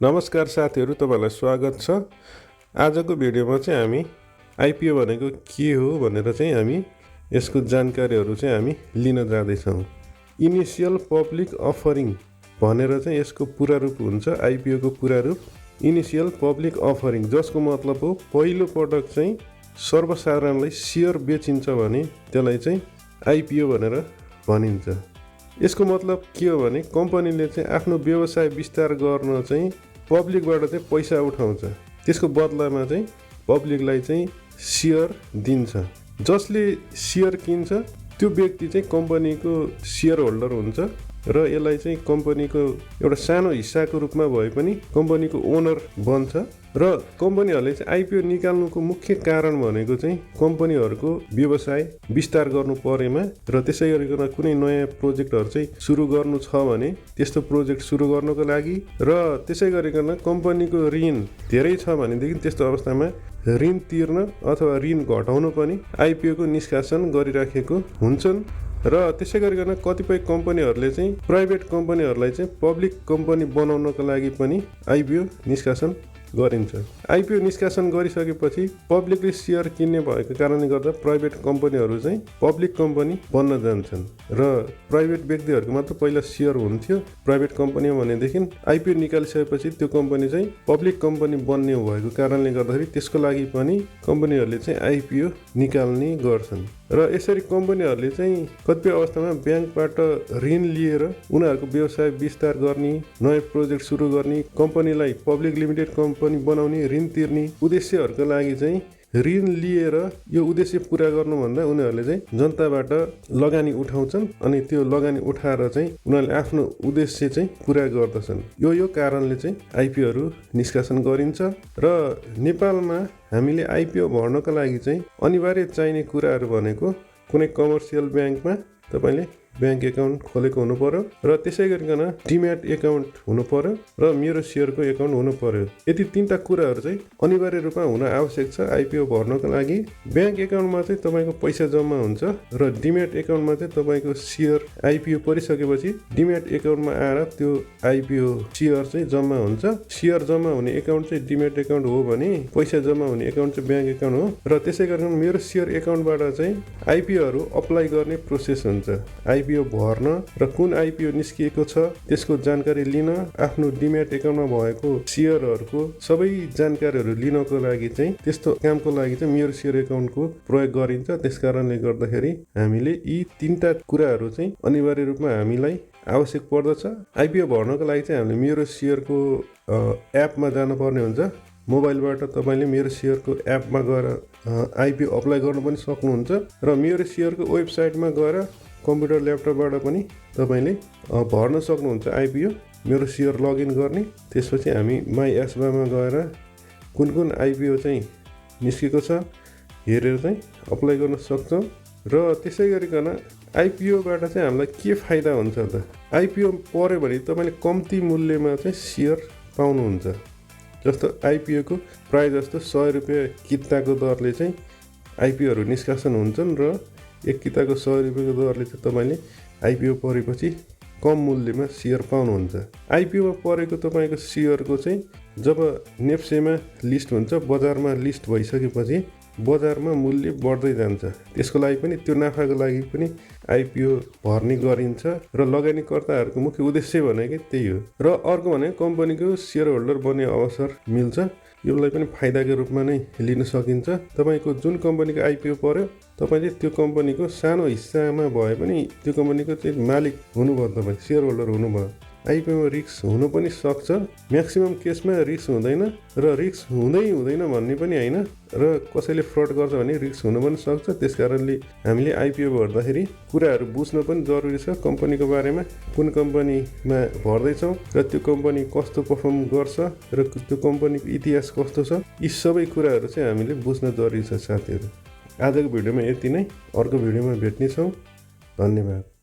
नमस्कार साथीहरू, तपाईहरुलाई स्वागत छ। आजको भिडियोमा चाहिँ हामी आइपिओ भनेको के हो भनेर चाहिँ हामी यसको जानकारीहरू चाहिँ हामी लिन जाँदैछौँ। इनिशियल पब्लिक अफरिङ भनेर चाहिँ यसको पूरा रूप हुन्छ। आइपिओ को पूरा रूप इनिशियल पब्लिक अफरिङ, जसको मतलब हो पहिलो पटक चाहिँ सर्वसाधारणलाई शेयर बेचिन्छ भने त्यसलाई चाहिँ आइपिओ भनेर भनिन्छ। यसको मतलब के हो भने कम्पनीले चाहिँ आफ्नो व्यवसाय विस्तार गर्न चाहिँ पब्लिकबाट चाहिँ पैसा उठाउँछ, त्यसको बदलामा चाहिँ पब्लिकलाई चाहिँ शेयर दिन्छ। जसले शेयर किन्छ त्यो व्यक्ति चाहिँ कम्पनीको शेयर होल्डर हुन्छ र यसलाई चाहिँ कम्पनीको एउटा सानो हिस्साको रूपमा भए पनि कम्पनीको ओनर बन्छ। र कम्पनीहरूले चाहिँ आइपिओ निकाल्नुको मुख्य कारण भनेको चाहिँ कम्पनीहरूको व्यवसाय विस्तार गर्नु परेमा र त्यसै गरिकन कुनै नयाँ प्रोजेक्टहरू चाहिँ सुरु गर्नु छ भने त्यस्तो प्रोजेक्ट सुरु गर्नको लागि र त्यसै गरिकन कम्पनीको ऋण धेरै छ भनेदेखि त्यस्तो अवस्थामा ऋण तिर्न अथवा ऋण घटाउन पनि आइपिओ को निष्कासन गरिराखेको हुन्छन्। र त्यसै गरिकन कतिपय कम्पनीहरूले चाहिँ प्राइभेट कम्पनीहरूलाई चाहिँ पब्लिक कम्पनी बनाउनको लागि पनि आइपिओ निष्कासन गरिन्छ। आइपिओ निष्कासन गरिसकेपछि पब्लिकले शेयर किन्ने भएको कारणले गर्दा प्राइभेट कम्पनीहरू चाहिँ पब्लिक कम्पनी बन्न जान्छन् र प्राइभेट व्यक्तिहरूको मात्र पहिला शेयर हुन्थ्यो प्राइभेट कम्पनीमा भनेदेखि आइपिओ निकालिसकेपछि त्यो कम्पनी चाहिँ पब्लिक कम्पनी बन्ने भएको कारणले गर्दाखेरि त्यसको लागि पनि कम्पनीहरूले चाहिँ आइपिओ निकाल्ने गर्छन्। र यसरी कम्पनीहरूले चाहिँ कतिपय अवस्थामा ब्याङ्कबाट ऋण लिएर उनीहरूको व्यवसाय विस्तार गर्ने, नयाँ प्रोजेक्ट सुरु गर्ने, कम्पनीलाई पब्लिक लिमिटेड कम्पनी बनाउने, ऋण तिर्ने उद्देश्यहरूको लागि चाहिँ ऋण लिएर यो उद्देश्य पूरा गर्नुभन्दा उनीहरूले चाहिँ जनताबाट लगानी उठाउँछन् अनि त्यो लगानी उठाएर चाहिँ उनीहरूले आफ्नो उद्देश्य चाहिँ पूरा गर्दछन्। यो कारणले चाहिँ आइपिओहरू निष्कासन गरिन्छ। र नेपालमा हामीले आइपिओ भर्नको लागि चाहिँ अनिवार्य चाहिने कुराहरू भनेको कुनै कमर्सियल ब्याङ्कमा तपाईँले ब्याङ्क एकाउन्ट खोलेको हुनु पर्यो र त्यसै गरिकन डिम्याट एकाउन्ट हुनु पर्यो र मेरो शेयरको एकाउन्ट हुनु पर्यो। यति तीनटा कुराहरू चाहिँ अनिवार्य रूपमा हुन आवश्यक छ आइपिओ भर्नको लागि। ब्याङ्क एकाउन्टमा चाहिँ तपाईँको पैसा जम्मा हुन्छ र डिम्याट एकाउन्टमा चाहिँ तपाईँको शेयर आइपिओ परिसकेपछि डिम्याट एकाउन्टमा आएर त्यो आइपिओ शेयर चाहिँ जम्मा हुन्छ। शेयर जम्मा हुने एकाउन्ट चाहिँ डिम्याट एकाउन्ट हो भने पैसा जम्मा हुने एकाउन्ट चाहिँ ब्याङ्क एकाउन्ट हो। र त्यसै गरिकन मेरो शेयर एकाउन्टबाट चाहिँ आइपिओहरू अप्लाई गर्ने प्रोसेस हुन्छ। आइपिओ भर्न र कुन आइपिओ निस्किएको छ त्यसको जानकारी लिन, आफ्नो डिम्याट एकाउन्टमा भएको शेयरहरूको सबै जानकारीहरू लिनको लागि चाहिँ त्यस्तो कामको लागि चाहिँ मेरो शेयर एकाउन्टको प्रयोग गरिन्छ। त्यसकारणले गर्दाखेरि हामीले यी तीनटा कुराहरू चाहिँ अनिवार्य रूपमा हामीलाई आवश्यक पर्दछ। आइपिओ भर्नको लागि चाहिँ हामीले मेरो शेयरको एपमा जानुपर्ने हुन्छ। मोबाइलबाट तपाईँले मेरो शेयरको एपमा गएर आइपिओ अप्लाई गर्न पनि सक्नुहुन्छ र मेरो शेयरको वेबसाइटमा गएर कम्प्युटर ल्यापटपबाट पनि तपाईँले भर्न सक्नुहुन्छ आइपिओ। मेरो शेयर लगइन गर्ने, त्यसपछि हामी माई एसबामा गएर कुन कुन आइपिओ चाहिँ निस्केको छ हेरेर चाहिँ अप्लाई गर्न सक्छौँ। र त्यसै गरिकन आइपिओबाट चाहिँ हामीलाई के फाइदा हुन्छ त? आइपिओ पऱ्यो भने तपाईँले कम्ती मूल्यमा चाहिँ शेयर पाउनुहुन्छ। जस्तो आइपिओ को प्राय जस्तो 100 रुपियाँ किताको दरले चाहिँ आइपिओहरू निष्कासन हुन्छन् र एक किताको 100 रुपियाँको दरले चाहिँ तपाईँले आइपिओ परेपछि कम मूल्यमा शेयर पाउनुहुन्छ। आइपिओमा परेको तपाईँको शेयरको चाहिँ जब नेप्सेमा लिस्ट हुन्छ, बजारमा लिस्ट भइसकेपछि बजारमा मूल्य बढ्दै जान्छ। त्यसको लागि पनि त्यो नाफाको लागि पनि आइपिओ भर्ने गरिन्छ र लगानीकर्ताहरूको मुख्य उद्देश्य भनेको त्यही हो। र अर्को भने कम्पनीको शेयर होल्डर बन्ने अवसर मिल्छ। यसलाई पनि फाइदाको रूपमा नै लिन सकिन्छ। तपाईँको जुन कम्पनीको आइपिओ पर्यो तपाईँले त्यो कम्पनीको सानो हिस्सामा भए पनि त्यो कम्पनीको चाहिँ मालिक हुनुभयो, तपाईँ शेयर होल्डर हुनुभयो। आइपिओमा रिस्क हुनु पनि सक्छ, म्याक्सिमम केसमा रिस्क हुँदैन र रिस्क हुँदैन भन्ने पनि होइन र कसैले फ्रड गर्छ भने रिस्क हुन पनि सक्छ। त्यसकारणले हामीले आइपिओ भर्दाखेरि कुराहरू बुझ्न पनि जरुरी छ। कम्पनीको बारेमा कुन कम्पनीमा भर्दैछौँ र त्यो कम्पनी कस्तो पर्फर्म गर्छ र त्यो कम्पनीको इतिहास कस्तो छ, यी सबै कुराहरू चाहिँ हामीले बुझ्न जरुरी छ साथीहरू। आजको भिडियोमा यति नै, अर्को भिडियोमा भेट्नेछौँ। धन्यवाद।